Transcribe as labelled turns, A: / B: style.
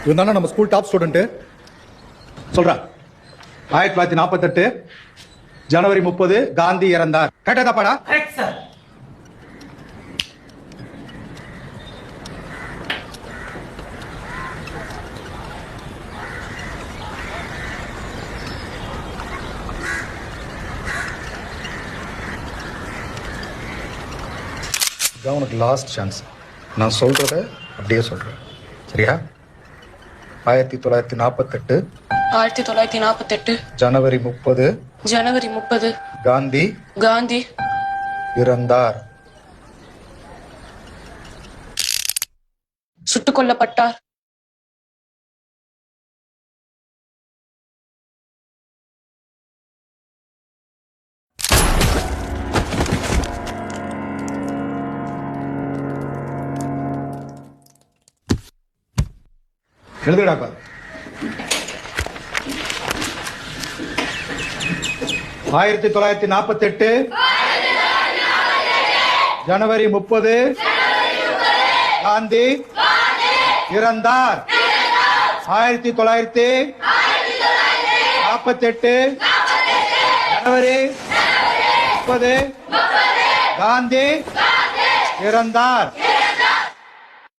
A: இவன் தானே நம்ம ஸ்கூல் டாப் ஸ்டூடெண்ட் சொல்றா. 1948 ஜனவரி 30 காந்தி இறந்தார். கேட்டதா பாடா?
B: Correct sir.
A: இதான் உனக்கு லாஸ்ட் சான்ஸ். நான் சொல்றத அப்படியே சொல்றேன், சரியா? 1948
C: 1948
A: ஜனவரி 30
C: ஜனவரி 30
A: காந்தி
C: காந்தி
A: இறந்தார்.
C: சுட்டுக் கொல்லப்பட்டார்.
A: எழுதுடாப்பா. 1948 ஜனவரி 30 காந்தி இறந்தார். 1948 ஜனவரி 30 காந்தி இறந்தார்.